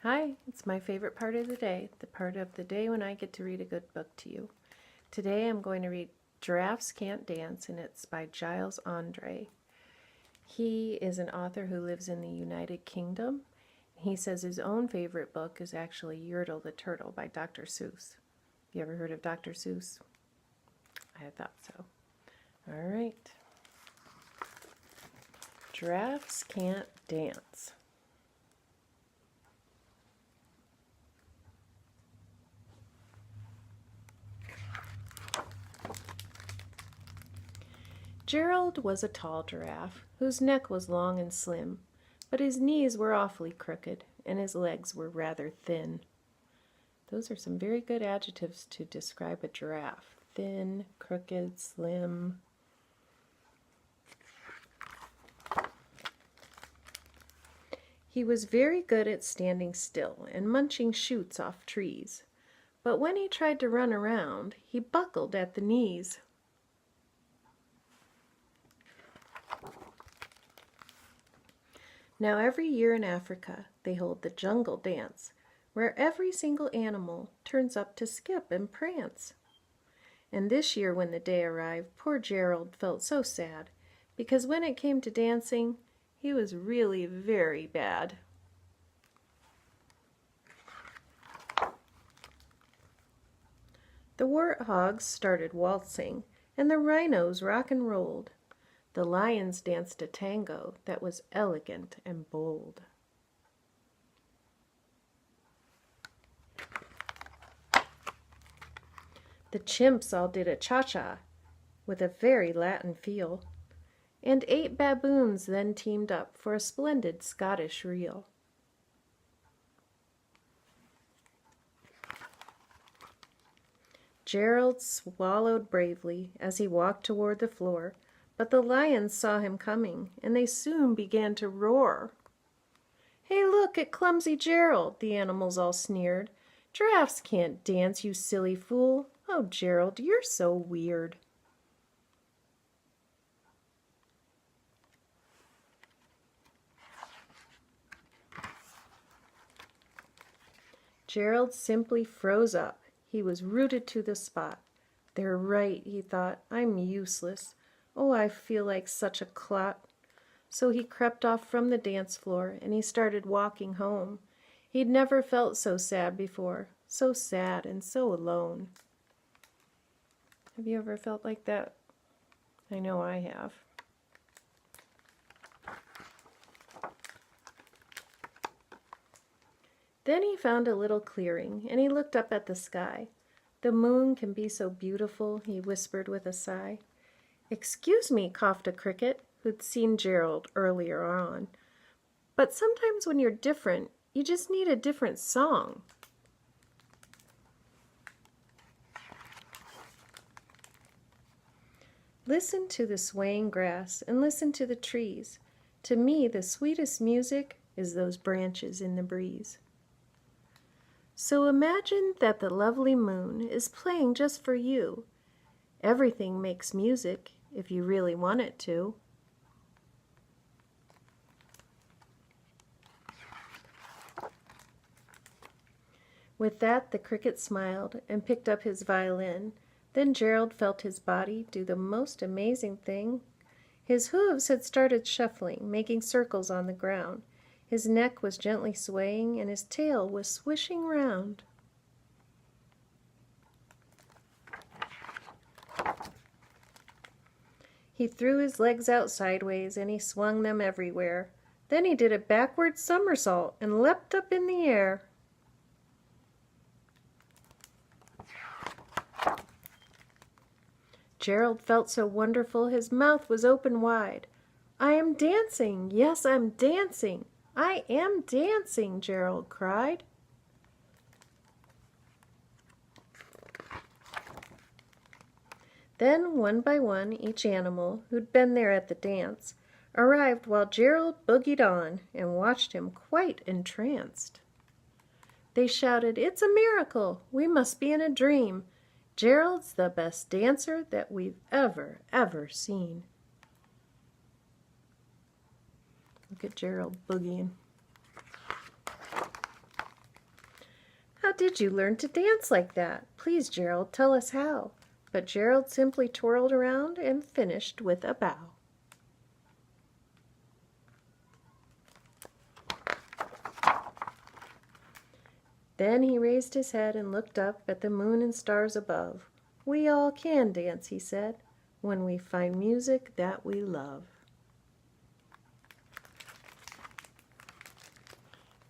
Hi, it's my favorite part of the day, the part of the day when I get to read a good book to you. Today I'm going to read Giraffes Can't Dance, and it's by Giles Andreae. He is an author who lives in the United Kingdom. He says his own favorite book is actually Yertle the Turtle by Dr. Seuss. You ever heard of Dr. Seuss? I thought so. All right. Giraffes Can't Dance. Gerald was a tall giraffe, whose neck was long and slim, but his knees were awfully crooked, and his legs were rather thin. Those are some very good adjectives to describe a giraffe. Thin, crooked, slim. He was very good at standing still and munching shoots off trees, but when he tried to run around, he buckled at the knees. Now every year in Africa they hold the jungle dance, where every single animal turns up to skip and prance. And this year when the day arrived, poor Gerald felt so sad, because when it came to dancing, he was really very bad. The warthogs started waltzing, and the rhinos rock and rolled. The lions danced a tango that was elegant and bold. The chimps all did a cha-cha with a very Latin feel, and 8 baboons then teamed up for a splendid Scottish reel. Gerald swallowed bravely as he walked toward the floor, but the lions saw him coming, and they soon began to roar. "Hey, look at clumsy Gerald," the animals all sneered. "Giraffes can't dance, you silly fool. Oh, Gerald, you're so weird." Gerald simply froze up. He was rooted to the spot. "They're right," he thought. "I'm useless. Oh, I feel like such a clot." So he crept off from the dance floor, and he started walking home. He'd never felt so sad before, so sad and so alone. Have you ever felt like that? I know I have. Then he found a little clearing, and he looked up at the sky. "The moon can be so beautiful," he whispered with a sigh. "Excuse me," coughed a cricket, who'd seen Gerald earlier on, "but sometimes when you're different, you just need a different song." Listen to the swaying grass and listen to the trees. To me, the sweetest music is those branches in the breeze. So imagine that the lovely moon is playing just for you. Everything makes music if you really want it to. With that, the cricket smiled and picked up his violin. Then Gerald felt his body do the most amazing thing. His hooves had started shuffling, making circles on the ground. His neck was gently swaying, and his tail was swishing round. He threw his legs out sideways, and he swung them everywhere. Then he did a backward somersault and leapt up in the air. Gerald felt so wonderful his mouth was open wide. "I am dancing! Yes, I'm dancing! I am dancing!" Gerald cried. Then, one by one, each animal who'd been there at the dance arrived while Gerald boogied on and watched him quite entranced. They shouted, "It's a miracle! We must be in a dream! Gerald's the best dancer that we've ever seen." Look at Gerald boogieing. did you learn to dance like that? Please, Gerald, tell us how." But Gerald simply twirled around and finished with a bow. Then he raised his head and looked up at the moon and stars above. "We all can dance," he said, "when we find music that we love."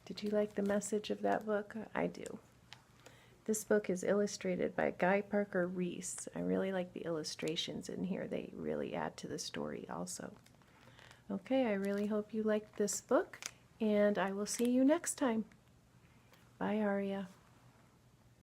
Did you like the message of that book? I do. This book is illustrated by Guy Parker Reese. I really like the illustrations in here. They really add to the story also. Okay, I really hope you liked this book, and I will see you next time. Bye, Aria.